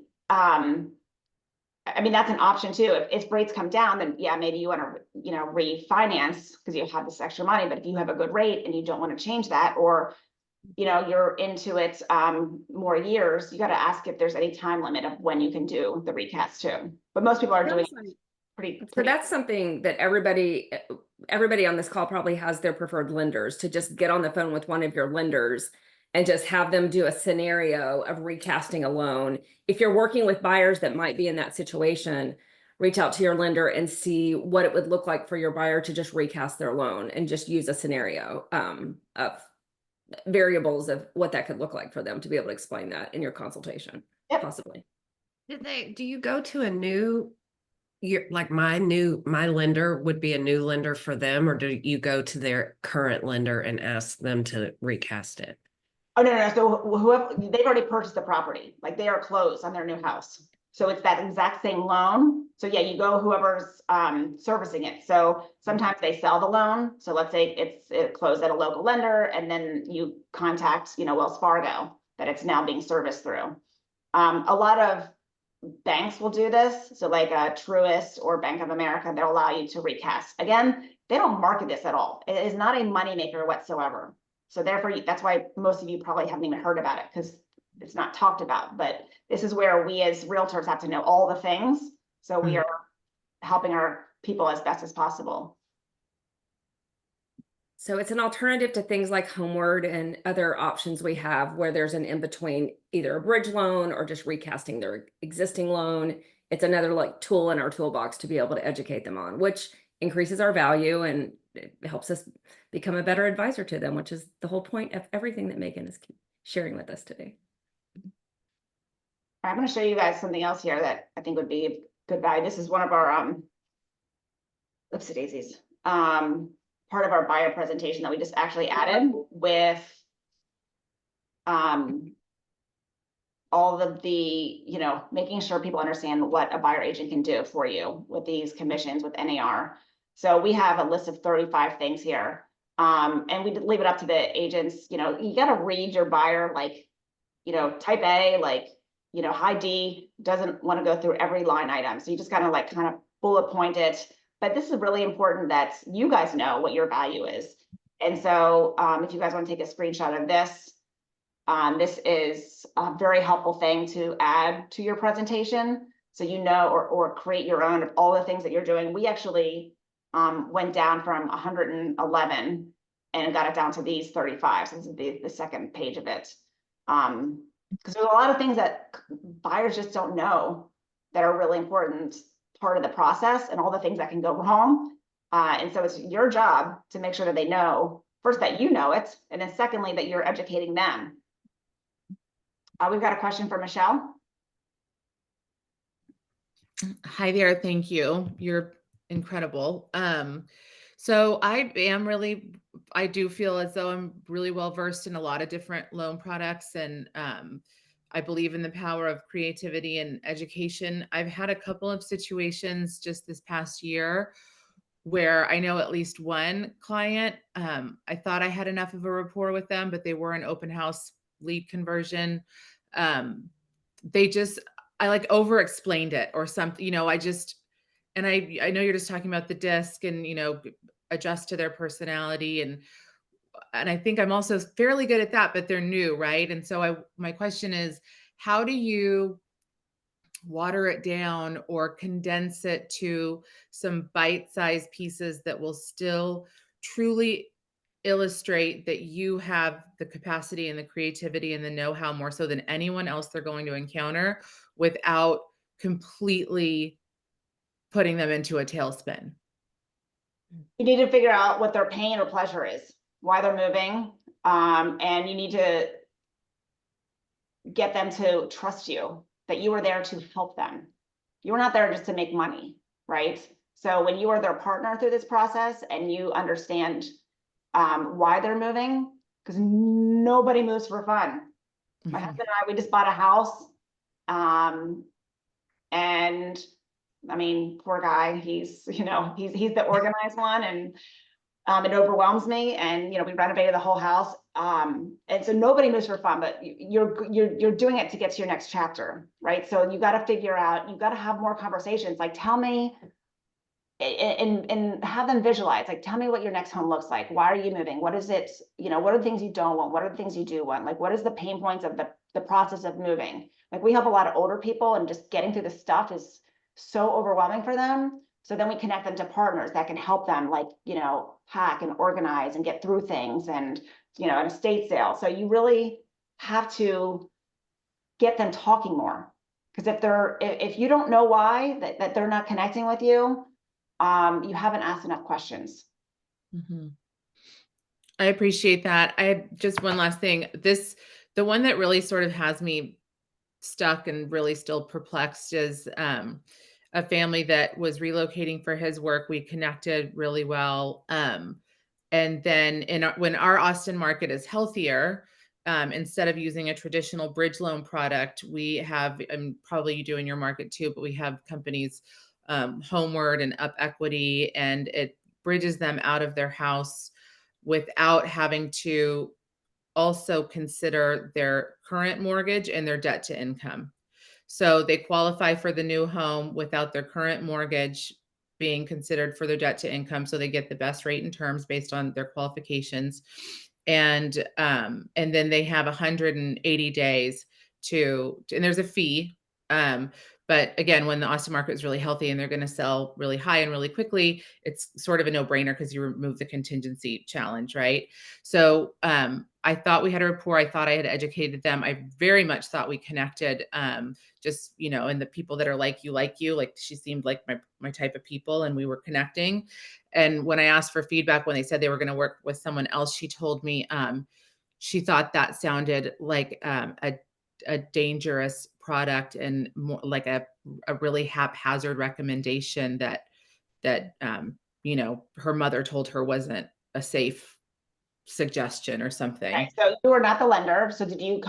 that's an option too. If rates come down, then yeah, maybe you want to, refinance because you have this extra money. But if you have a good rate and you don't want to change that, or, you're into it more years, you got to ask if there's any time limit of when you can do the recast too. But most people are doing pretty. So that's something that everybody on this call probably has their preferred lenders, to just get on the phone with one of your lenders and just have them do a scenario of recasting a loan. If you're working with buyers that might be in that situation, reach out to your lender and see what it would look like for your buyer to just recast their loan, and just use a scenario of variables of what that could look like for them to be able to explain that in your consultation. Yep. Possibly. Do you go to a new, like my lender would be a new lender for them, or do you go to their current lender and ask them to recast it? Oh, no. So whoever, they've already purchased the property, like they are closed on their new house. So it's that exact same loan. So yeah, you go whoever's servicing it. So sometimes they sell the loan. So let's say it closed at a local lender, and then you contact, Wells Fargo that it's now being serviced through. A lot of banks will do this. So like Truist or Bank of America, they'll allow you to recast. Again, they don't market this at all. It is not a moneymaker whatsoever. So therefore, that's why most of you probably haven't even heard about it, because it's not talked about. But this is where we as realtors have to know all the things. So we are helping our people as best as possible. So it's an alternative to things like Homeward and other options we have where there's an in-between, either a bridge loan or just recasting their existing loan. It's another like tool in our toolbox to be able to educate them on, which increases our value and it helps us become a better advisor to them, which is the whole point of everything that Megan is sharing with us today. I'm going to show you guys something else here that I think would be good value. This is one of our oopsie daisies. Part of our buyer presentation that we just actually added with all of the, making sure people understand what a buyer agent can do for you with these commissions with NAR. So we have a list of 35 things here. And we leave it up to the agents, you got to read your buyer, like, type A, like, high D, doesn't want to go through every line item. So you just kind of bullet point it. But this is really important that you guys know what your value is. And so if you guys want to take a screenshot of this, this is a very helpful thing to add to your presentation. So or create your own of all the things that you're doing. We actually went down from 111 and got it down to these 35. So this is the second page of it. Because there's a lot of things that buyers just don't know that are really important part of the process and all the things that can go wrong. And so it's your job to make sure that they know, first, that you know it, and then secondly, that you're educating them. We've got a question for Michelle. Hi there, thank you. You're incredible. So I do feel as though I'm really well versed in a lot of different loan products, and I believe in the power of creativity and education. I've had a couple of situations just this past year where I know at least one client, I thought I had enough of a rapport with them, but they were an open house lead conversion. I like over explained it or something, and I know you're just talking about the disc and, adjust to their personality. And I think I'm also fairly good at that, but they're new, right? And so my question is, how do you water it down or condense it to some bite-sized pieces that will still truly illustrate that you have the capacity and the creativity and the know-how more so than anyone else they're going to encounter, without completely putting them into a tailspin? You need to figure out what their pain or pleasure is, why they're moving, and you need to get them to trust you, that you are there to help them. You're not there just to make money, right? So when you are their partner through this process and you understand why they're moving, because nobody moves for fun. My husband and I, we just bought a house, and I mean, poor guy, he's the organized one, and it overwhelms me. And we renovated the whole house, and so nobody moves for fun, but you're doing it to get to your next chapter, right? So you got to figure out, you got to have more conversations. Like, tell me, and have them visualize. Like, tell me what your next home looks like. Why are you moving? What is it? What are the things you don't want? What are the things you do want? Like, what is the pain points of the process of moving? Like, we help a lot of older people, and just getting through the stuff is so overwhelming for them. So then we connect them to partners that can help them, like, hack and organize and get through things, and, an estate sale. So you really have to get them talking more, because if you don't know why that they're not connecting with you, you haven't asked enough questions. Mm-hmm. I appreciate that. I have just one last thing. The one that really sort of has me stuck and really still perplexed is a family that was relocating for his work. We connected really well. And then when our Austin market is healthier, instead of using a traditional bridge loan product, we have, and probably you do in your market too, but we have companies, Homeward and Up Equity, and it bridges them out of their house without having to also consider their current mortgage and their debt to income. So they qualify for the new home without their current mortgage being considered for their debt to income. So they get the best rate and terms based on their qualifications. And then they have 180 days and there's a fee. But again, when the Austin market is really healthy and they're going to sell really high and really quickly, it's sort of a no-brainer because you remove the contingency challenge, right? So I thought we had a rapport. I thought I had educated them. I very much thought we connected. Just, and the people that are like she seemed like my type of people, and we were connecting. And when I asked for feedback, when they said they were going to work with someone else, she told me she thought that sounded like a dangerous product and more like a really haphazard recommendation that her mother told her wasn't a safe suggestion or something. Okay, so you are not the lender. So did you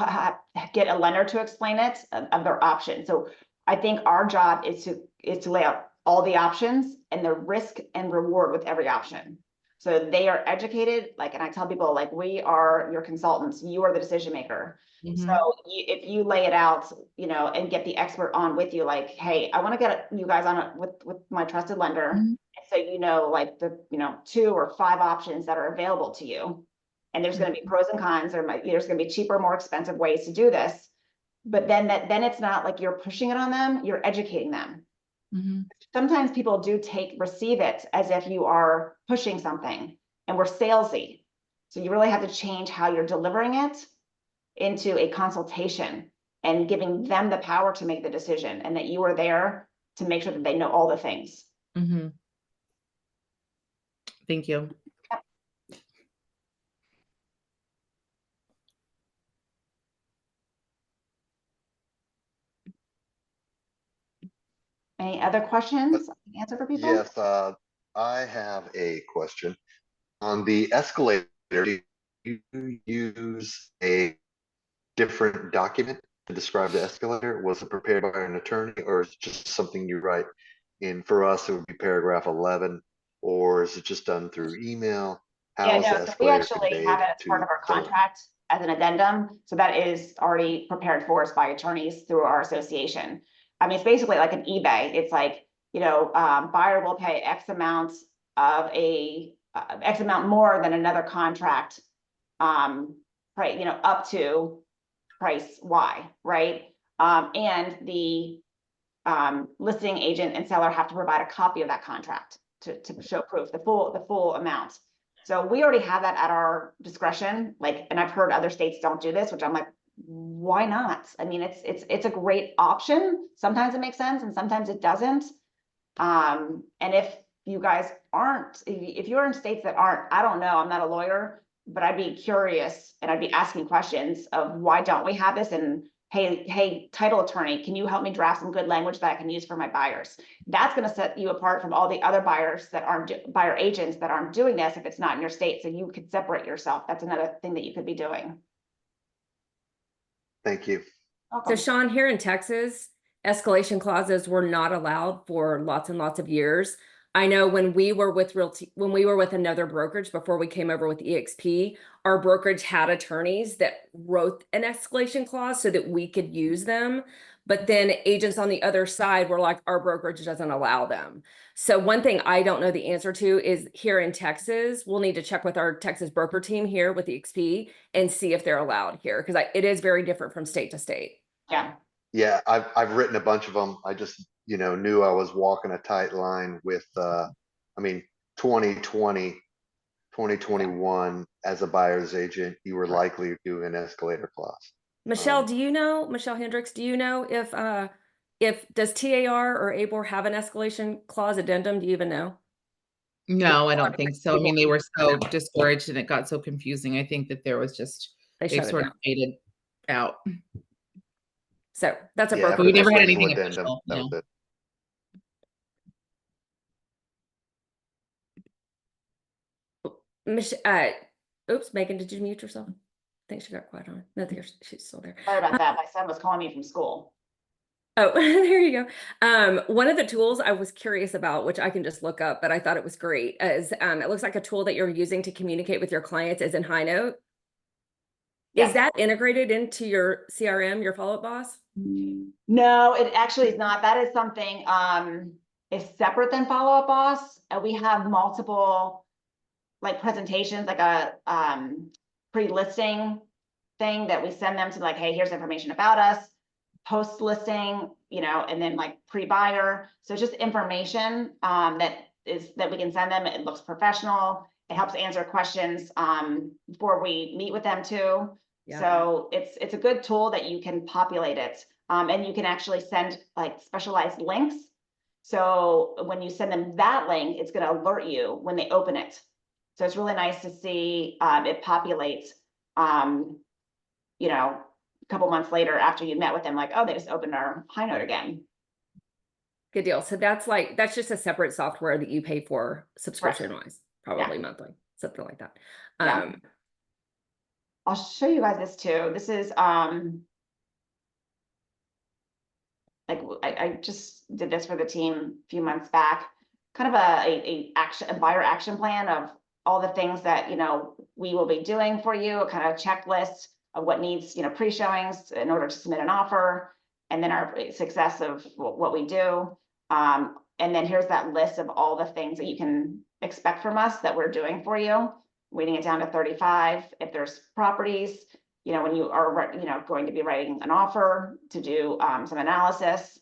get a lender to explain it of their options? So I think our job is to lay out all the options and the risk and reward with every option. So they are educated, and I tell people, we are your consultants, you are the decision maker. Mhm. So if you lay it out, and get the expert on with you, hey, I want to get you guys on with my trusted lender. Mhm. So, the 2 or 5 options that are available to you. And there's going to be pros and cons. There's going to be cheaper, more expensive ways to do this. But then it's not like you're pushing it on them, you're educating them. Mhm. Sometimes people do receive it as if you are pushing something, and we're salesy. So you really have to change how you're delivering it into a consultation and giving them the power to make the decision, and that you are there to make sure that they know all the things. Mhm. Thank you. Any other questions? Answer for people? Yes, I have a question. On the escalator, do you use a different document to describe the escalator? Was it prepared by an attorney, or is it just something you write in? For us, it would be paragraph 11, or is it just done through email? How is the So we escalator actually conveyed have it as part to of our the contract as an addendum. So that is already prepared for us by attorneys through our association. I mean, it's basically like an eBay. It's buyer will pay X amount of X amount more than another contract, right? Up to price Y, right? And the listing agent and seller have to provide a copy of that contract to show proof, the full amount. So we already have that at our discretion, and I've heard other states don't do this, which I'm like, why not? I mean, it's a great option. Sometimes it makes sense and sometimes it doesn't. And if you guys aren't, if you're in states that aren't, I don't know, I'm not a lawyer, but I'd be curious and I'd be asking questions of why don't we have this? And hey, title attorney, can you help me draft some good language that I can use for my buyers? That's going to set you apart from all the other buyers that aren't buyer agents that aren't doing this if it's not in your state. So you could separate yourself. That's another thing that you could be doing. Thank you. So Welcome. Sean, here in Texas, escalation clauses were not allowed for lots and lots of years. I know when we were with another brokerage before we came over with EXP, our brokerage had attorneys that wrote an escalation clause so that we could use them. But then agents on the other side were like, our brokerage doesn't allow them. So one thing I don't know the answer to is here in Texas, we'll need to check with our Texas broker team here with EXP and see if they're allowed here, because it is very different from state to state. Yeah. Yeah, I've written a bunch of them. I just, knew I was walking a tight line with, 2020, 2021 as a buyer's agent, you were likely to do an escalator clause. Michelle, Michelle Hendricks, do you know if does TAR or ABOR have an escalation clause addendum? Do you even know? No, I don't think so. I mean, they were so discouraged and it got so confusing. I think that there was they shut it sort down. of faded out. So that's a Yeah, broker. for We the never had special anything addendum, official. that No. was it. Oops, Megan, did you mute yourself? think she got quiet on. No, she's still there. Sorry about that. My son was calling me from school. Oh, there you go. One of the tools I was curious about, which I can just look up, but I thought it was great, is it looks like a tool that you're using to communicate with your clients is in High Note. Yes. Is that integrated into your CRM, your follow-up boss? No, it actually is not. That is something is separate than Follow Up Boss. We have multiple like presentations, like a pre-listing thing that we send them to, like, hey, here's information about us, post listing, you know, and then like pre-buyer. So just information that we can send them. It looks professional. It helps answer questions before we meet with them too. Yeah. So it's a good tool that you can populate it. And you can actually send like specialized links. So when you send them that link, it's going to alert you when they open it. So it's really nice to see it populates, you know, a couple months later after you met with them, like, oh, they just opened our High Note again. Good deal. So that's just a separate software that you pay for subscription-wise, probably monthly, something like that. Yeah. I'll show you guys this too. This is like I just did this for the team a few months back, kind of a buyer action plan of all the things that, you know, we will be doing for you, a kind of checklist of what needs, you know, pre-showings in order to submit an offer, and then our success of what we do. And then here's that list of all the things that you can expect from us that we're doing for you, weighting it down to 35. If there's properties, you know, when you are, you know, going to be writing an offer to do some analysis.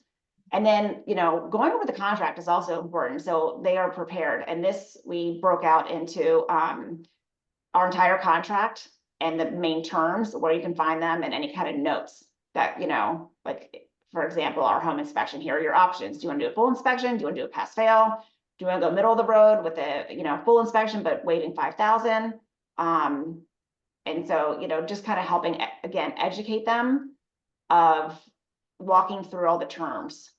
And then, you know, going over the contract is also important. So they are prepared. And this, we broke out into our entire contract and the main terms where you can find them, and any kind of notes that, you know, like, for example, our home inspection, here are your options. Do you want to do a full inspection? Do you want to do a pass fail? Do you want to go middle of the road with a, you know, full inspection, but waiving 5,000? And so, you know, just kind of helping, again, educate them of walking through all the terms.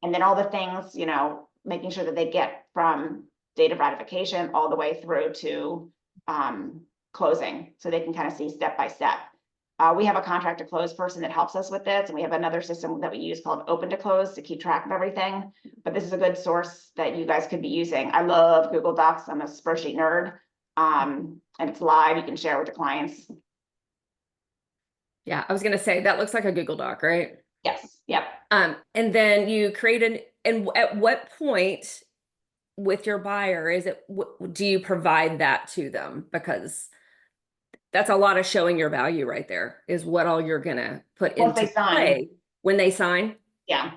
And then all the things, you know, making sure that they get from date of ratification all the way through to closing, so they can kind of see step by step. We have a contract to close person that helps us with this, and we have another system that we use called Open to Close to keep track of everything. But this is a good source that you guys could be using. I love Google Docs. I'm a spreadsheet nerd. And it's live. You can share with your clients. Yeah, I was going to say that looks like a Google Doc, right? Yes. Yep. And then you create and at what point with your buyer is it, do you provide that to them? Because that's a lot of showing your value right there, is what all you're going to put Once into they sign. play when they sign. Yeah.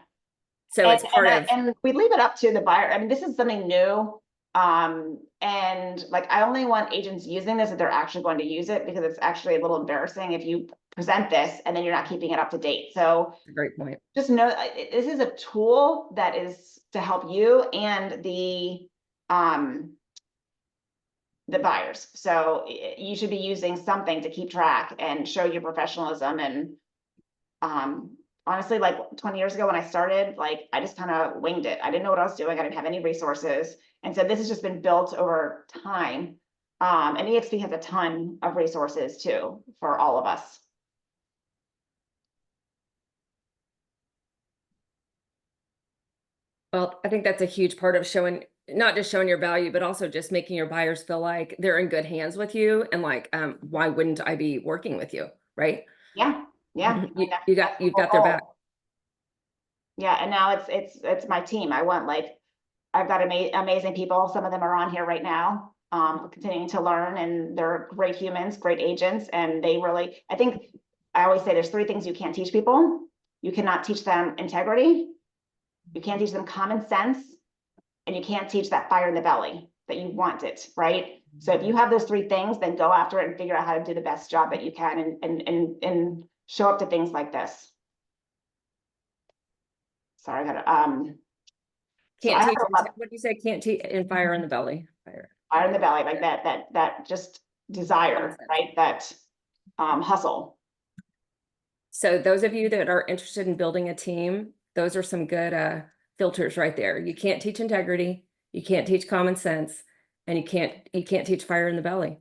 So it's part of, and we leave it up to the buyer. I mean, this is something new. And like, I only want agents using this if they're actually going to use it, because it's actually a little embarrassing if you present this and then you're not keeping it up to date. So great point. just know this is a tool that is to help you and the buyers. So you should be using something to keep track and show your professionalism. And honestly, like 20 years ago when I started, like, I just kind of winged it. I didn't know what I was doing. I didn't have any resources. And so this has just been built over time. And EXP has a ton of resources too for all of us. Well, I think that's a huge part of showing, not just showing your value, but also just making your buyers feel like they're in good hands with you. And like, why wouldn't I be working with you? Right. Yeah. Yeah. You've got their back. Yeah. And now it's my team. I want, like, I've got amazing people. Some of them are on here right now, continuing to learn, and they're great humans, great agents. And they really, I think I always say there's 3 things you can't teach people. You cannot teach them integrity. You can't teach them common sense, and you can't teach that fire in the belly that you want it, right? So if you have those 3 things, then go after it and figure out how to do the best job that you can, and show up to things like this. Sorry, I gotta, Can't teach, what do you say? Can't teach in fire in the belly. Fire in the belly, like that just desire, right? That hustle. So those of you that are interested in building a team, those are some good filters right there. You can't teach integrity, you can't teach common sense, and you can't teach fire in the belly.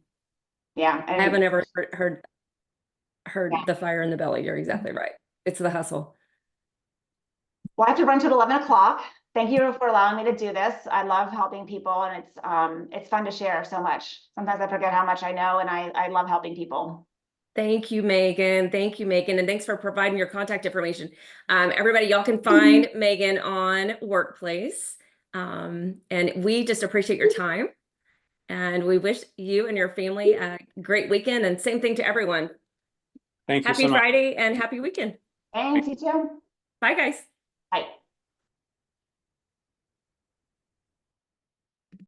Yeah. I haven't ever heard heard Yeah. the fire in the belly. You're exactly right. It's the hustle. Well, I have to run to 11 o'clock. Thank you for allowing me to do this. I love helping people, and it's fun to share so much. Sometimes I forget how much I know, and I love helping people. Thank you, Megan. Thank you, Megan. And thanks for providing your contact information. Everybody, y'all can find Megan on Workplace. And we just appreciate your time. And we wish you and your family a great weekend. And same thing to everyone. Thank you Happy so much. Friday and happy weekend. Thanks, you too. Bye, guys.